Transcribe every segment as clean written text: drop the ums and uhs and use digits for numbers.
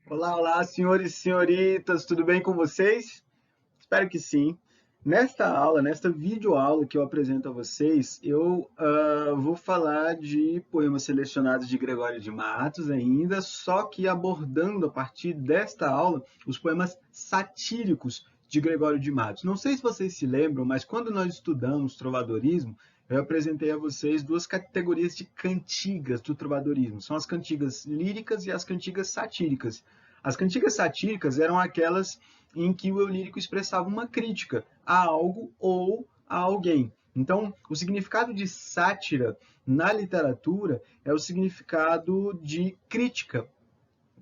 Olá, olá, senhores e senhoritas, tudo bem com vocês? Espero que sim. Nesta aula, nesta videoaula que eu apresento a vocês, eu vou falar de poemas selecionados de Gregório de Matos ainda, só que abordando a partir desta aula os poemas satíricos de Gregório de Matos. Não sei se vocês se lembram, mas quando nós estudamos trovadorismo, eu apresentei a vocês duas categorias de cantigas do trovadorismo. São as cantigas líricas e as cantigas satíricas. As cantigas satíricas eram aquelas em que o eu lírico expressava uma crítica a algo ou a alguém. Então, o significado de sátira na literatura é o significado de crítica,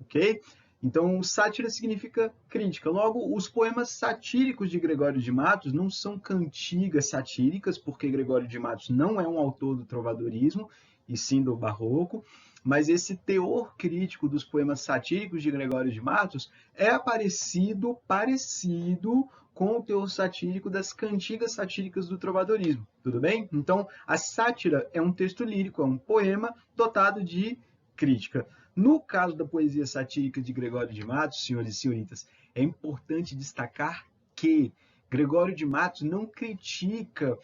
ok? Então, sátira significa crítica. Logo, os poemas satíricos de Gregório de Matos não são cantigas satíricas, porque Gregório de Matos não é um autor do trovadorismo, e sim do barroco, mas esse teor crítico dos poemas satíricos de Gregório de Matos é parecido com o teor satírico das cantigas satíricas do trovadorismo, tudo bem? Então, a sátira é um texto lírico, é um poema dotado de crítica. No caso da poesia satírica de Gregório de Matos, senhores e senhoritas, é importante destacar que Gregório de Matos não critica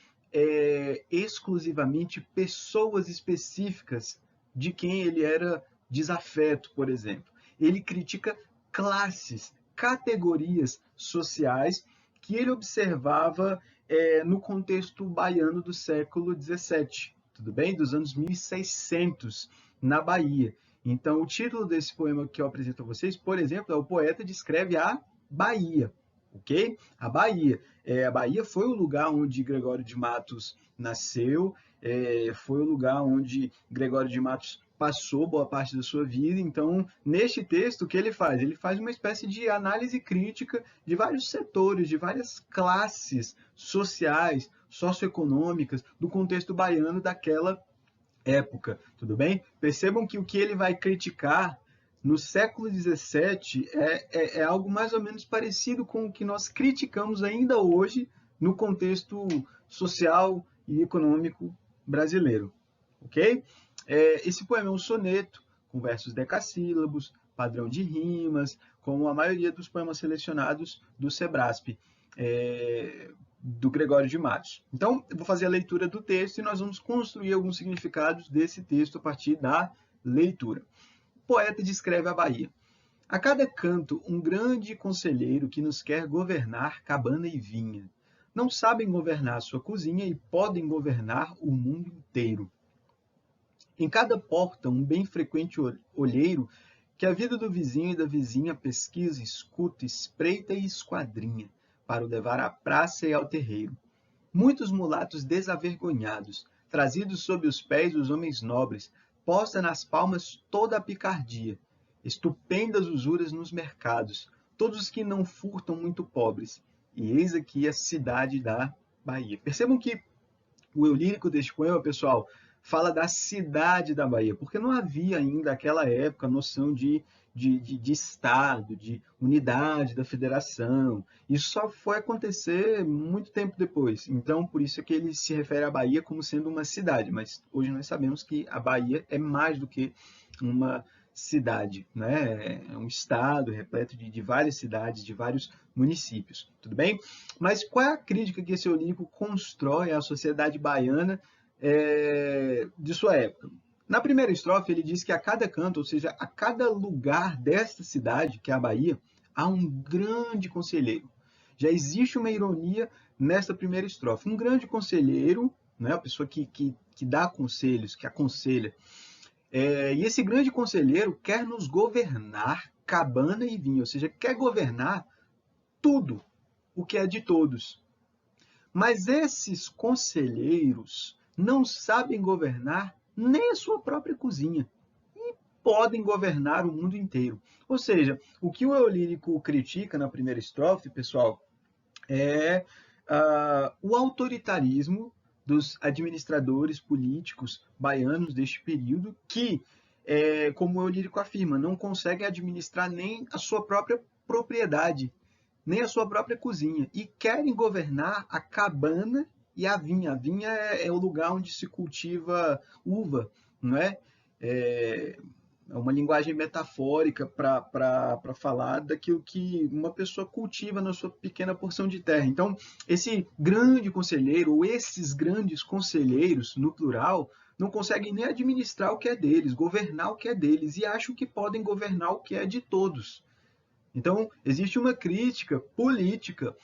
exclusivamente pessoas específicas de quem ele era desafeto, por exemplo. Ele critica classes, categorias sociais que ele observava no contexto baiano do século XVII, tudo bem? Dos anos 1600, na Bahia. Então, o título desse poema que eu apresento a vocês, por exemplo, é O Poeta Descreve a Bahia, ok? A Bahia. A Bahia foi o lugar onde Gregório de Matos nasceu, foi o lugar onde Gregório de Matos passou boa parte da sua vida. Então, neste texto, o que ele faz? Ele faz uma espécie de análise crítica de vários setores, de várias classes sociais, socioeconômicas, do contexto baiano daquela época, tudo bem? Percebam que o que ele vai criticar no século XVII é algo mais ou menos parecido com o que nós criticamos ainda hoje no contexto social e econômico brasileiro, ok? Esse poema é um soneto com versos decassílabos, padrão de rimas, como a maioria dos poemas selecionados do Sebrasp, do Gregório de Matos. Então, eu vou fazer a leitura do texto e nós vamos construir alguns significados desse texto a partir da leitura. O poeta descreve a Bahia. A cada canto, um grande conselheiro que nos quer governar cabana e vinha. Não sabem governar sua cozinha e podem governar o mundo inteiro. Em cada porta, um bem frequente olheiro que a vida do vizinho e da vizinha pesquisa, escuta, espreita e esquadrinha, para o levar à praça e ao terreiro. Muitos mulatos desavergonhados, trazidos sob os pés dos homens nobres, posta nas palmas toda a picardia, estupendas usuras nos mercados, todos os que não furtam muito pobres. E eis aqui a cidade da Bahia. Percebam que o eu lírico deste poema, pessoal, fala da cidade da Bahia, porque não havia ainda naquela época noção de Estado, de unidade da federação. Isso só foi acontecer muito tempo depois. Então, por isso é que ele se refere à Bahia como sendo uma cidade, mas hoje nós sabemos que a Bahia é mais do que uma cidade, né? É um estado repleto de várias cidades, de vários municípios, tudo bem? Mas qual é a crítica que esse eu lírico constrói à sociedade baiana de sua época? Na primeira estrofe, ele diz que a cada canto, ou seja, a cada lugar desta cidade, que é a Bahia, há um grande conselheiro. Já existe uma ironia nesta primeira estrofe. Um grande conselheiro, né, a pessoa que dá conselhos, que aconselha. E esse grande conselheiro quer nos governar cabana e vinho, ou seja, quer governar tudo o que é de todos. Mas esses conselheiros não sabem governar nem a sua própria cozinha e podem governar o mundo inteiro. Ou seja, o que o eu lírico critica na primeira estrofe, pessoal, é o autoritarismo dos administradores políticos baianos deste período que, como o eu lírico afirma, não conseguem administrar nem a sua própria propriedade, nem a sua própria cozinha, e querem governar a cabana e a vinha. A vinha é o lugar onde se cultiva uva, não é? uma linguagem metafórica para falar daquilo que uma pessoa cultiva na sua pequena porção de terra. Então, esse grande conselheiro, ou esses grandes conselheiros, no plural, não conseguem nem administrar o que é deles, governar o que é deles, e acham que podem governar o que é de todos. Então, existe uma crítica política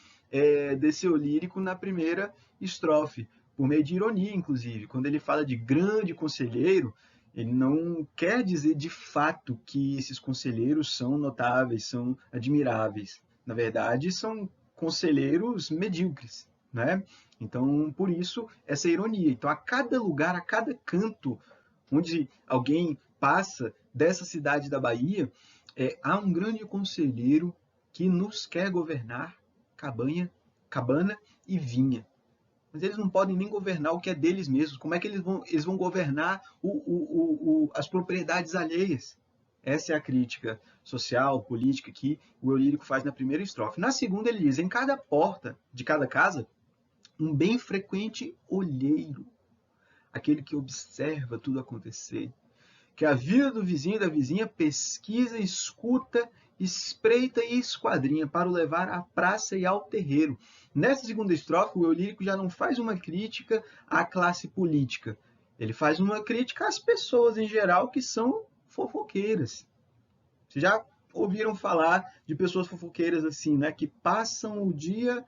desse Eulírico na primeira estrofe, por meio de ironia, inclusive. Quando ele fala de grande conselheiro, ele não quer dizer de fato que esses conselheiros são notáveis, são admiráveis. Na verdade, são conselheiros medíocres, né? Então, por isso, essa ironia. Então, a cada lugar, a cada canto onde alguém passa dessa cidade da Bahia, há um grande conselheiro que nos quer governar cabana e vinha. Mas eles não podem nem governar o que é deles mesmos. Como é que eles vão governar as propriedades alheias? Essa é a crítica social, política que o Eulírico faz na primeira estrofe. Na segunda ele diz, em cada porta de cada casa, um bem frequente olheiro, aquele que observa tudo acontecer, que a vida do vizinho e da vizinha pesquisa, escuta, espreita e esquadrinha para o levar à praça e ao terreiro. Nessa segunda estrofe, o Eulírico já não faz uma crítica à classe política. Ele faz uma crítica às pessoas em geral que são fofoqueiras. Vocês já ouviram falar de pessoas fofoqueiras assim, né? Que passam o dia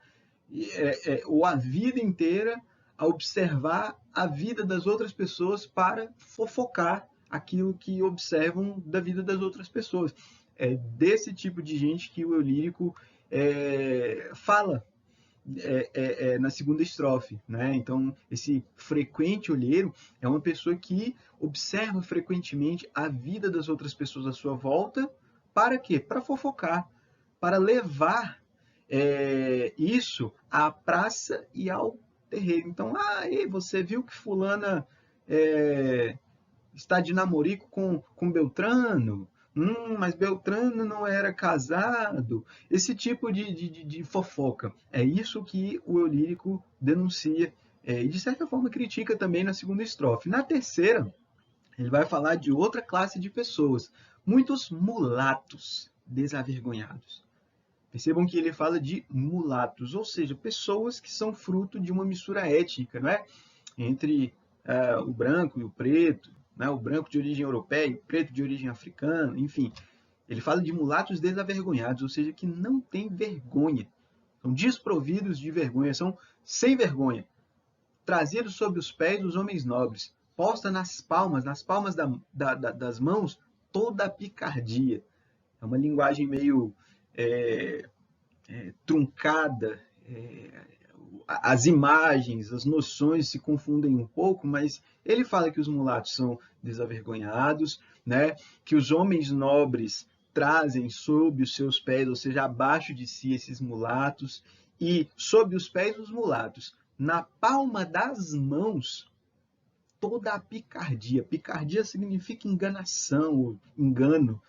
ou a vida inteira a observar a vida das outras pessoas para fofocar aquilo que observam da vida das outras pessoas. É desse tipo de gente que o Eulírico fala na segunda estrofe, né? Então, esse frequente olheiro é uma pessoa que observa frequentemente a vida das outras pessoas à sua volta, para quê? Para fofocar, para levar isso à praça e ao terreiro. Então, você viu que fulana está de namorico com Beltrano? Mas Beltrano não era casado. Esse tipo de fofoca. É isso que o Eulírico denuncia e, de certa forma, critica também na segunda estrofe. Na terceira, ele vai falar de outra classe de pessoas. Muitos mulatos desavergonhados. Percebam que ele fala de mulatos, ou seja, pessoas que são fruto de uma mistura étnica, não é? Entre o branco e o preto, né? O branco de origem europeia e o preto de origem africana, enfim. Ele fala de mulatos desavergonhados, ou seja, que não têm vergonha, são desprovidos de vergonha, são sem vergonha, trazidos sob os pés dos homens nobres, posta nas palmas das mãos, toda a picardia. É uma linguagem meio truncada, as imagens, as noções se confundem um pouco, mas ele fala que os mulatos são desavergonhados, né? Que os homens nobres trazem sob os seus pés, ou seja, abaixo de si, esses mulatos, e sob os pés dos mulatos, na palma das mãos, toda a picardia. Picardia significa enganação, ou engano.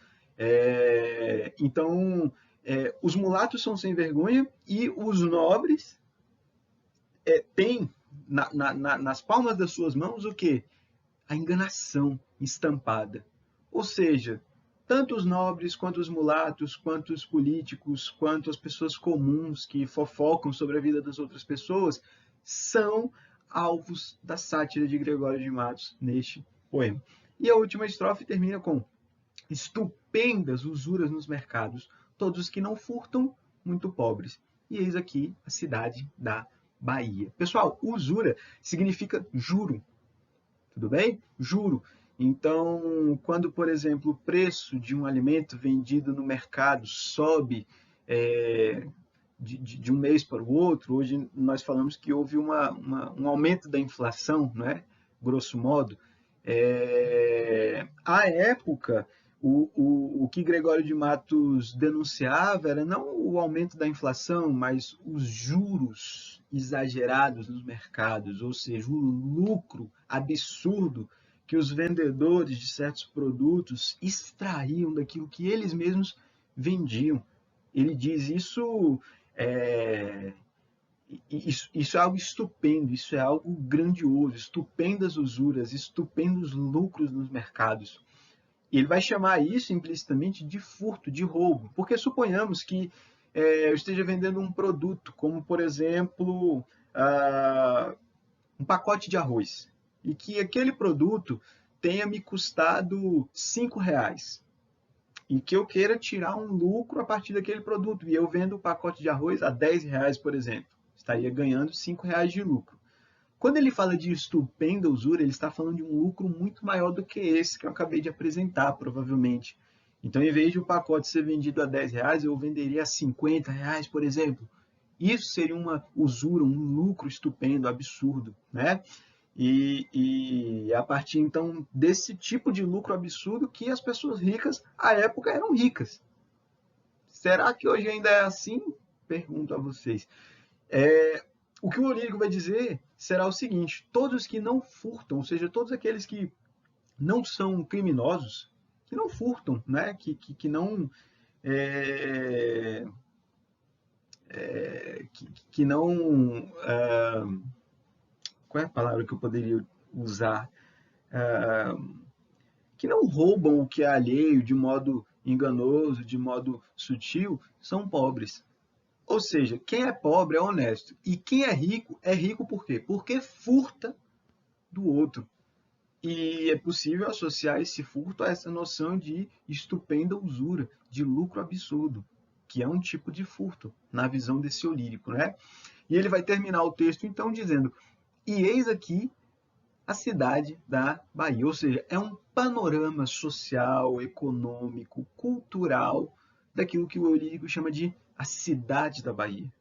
Então, os mulatos são sem vergonha e os nobres têm nas palmas das suas mãos o quê? A enganação estampada. Ou seja, tanto os nobres, quanto os mulatos, quanto os políticos, quanto as pessoas comuns que fofocam sobre a vida das outras pessoas, são alvos da sátira de Gregório de Matos neste poema. E a última estrofe termina com estupendas usuras nos mercados, todos os que não furtam, muito pobres. E eis aqui a cidade da Bahia. Pessoal, usura significa juro, tudo bem? Juro. Então, quando, por exemplo, o preço de um alimento vendido no mercado sobe de um mês para o outro, hoje nós falamos que houve um aumento da inflação, não é? Grosso modo. À época, o que Gregório de Matos denunciava era não o aumento da inflação, mas os juros exagerados nos mercados, ou seja, o lucro absurdo que os vendedores de certos produtos extraíam daquilo que eles mesmos vendiam. Ele diz isso é algo estupendo, isso é algo grandioso, estupendas usuras, estupendos lucros nos mercados. E ele vai chamar isso implicitamente de furto, de roubo, porque suponhamos que eu esteja vendendo um produto, como por exemplo, um pacote de arroz, e que aquele produto tenha me custado R$ 5, e que eu queira tirar um lucro a partir daquele produto, e eu vendo o pacote de arroz a R$ 10, por exemplo, estaria ganhando R$ 5 de lucro. Quando ele fala de estupenda usura, ele está falando de um lucro muito maior do que esse que eu acabei de apresentar, provavelmente. Então, em vez de o pacote ser vendido a R$ 10, eu venderia a R$ 50, por exemplo. Isso seria uma usura, um lucro estupendo, absurdo, né? E a partir, então, desse tipo de lucro absurdo que as pessoas ricas, à época, eram ricas. Será que hoje ainda é assim? Pergunto a vocês. O que o Olírico vai dizer será o seguinte: todos os que não furtam, ou seja, todos aqueles que não são criminosos, que não furtam, né? que não que não qual é a palavra que eu poderia usar? Que não roubam o que é alheio de modo enganoso, de modo sutil, são pobres. Ou seja, quem é pobre é honesto. E quem é rico por quê? Porque furta do outro. E é possível associar esse furto a essa noção de estupenda usura, de lucro absurdo, que é um tipo de furto, na visão desse Olírico, né? E ele vai terminar o texto, então, dizendo: e eis aqui a cidade da Bahia. Ou seja, é um panorama social, econômico, cultural daquilo que o Olírico chama de a cidade da Bahia.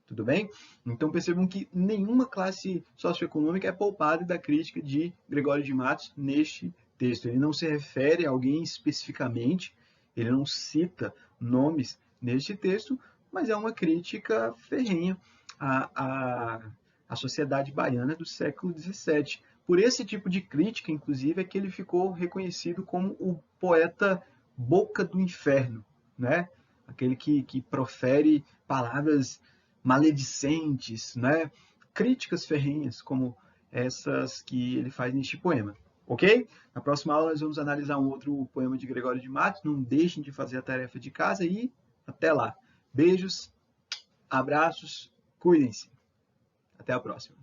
Tudo bem? Então percebam que nenhuma classe socioeconômica é poupada da crítica de Gregório de Matos neste texto. Ele não se refere a alguém especificamente, ele não cita nomes neste texto, mas é uma crítica ferrenha à sociedade baiana do século XVII. Por esse tipo de crítica, inclusive, é que ele ficou reconhecido como o poeta boca do inferno, né? Aquele que profere palavras maledicentes, né? Críticas ferrenhas, como essas que ele faz neste poema. Ok? Na próxima aula nós vamos analisar um outro poema de Gregório de Matos. Não deixem de fazer a tarefa de casa e até lá. Beijos, abraços, cuidem-se. Até a próxima.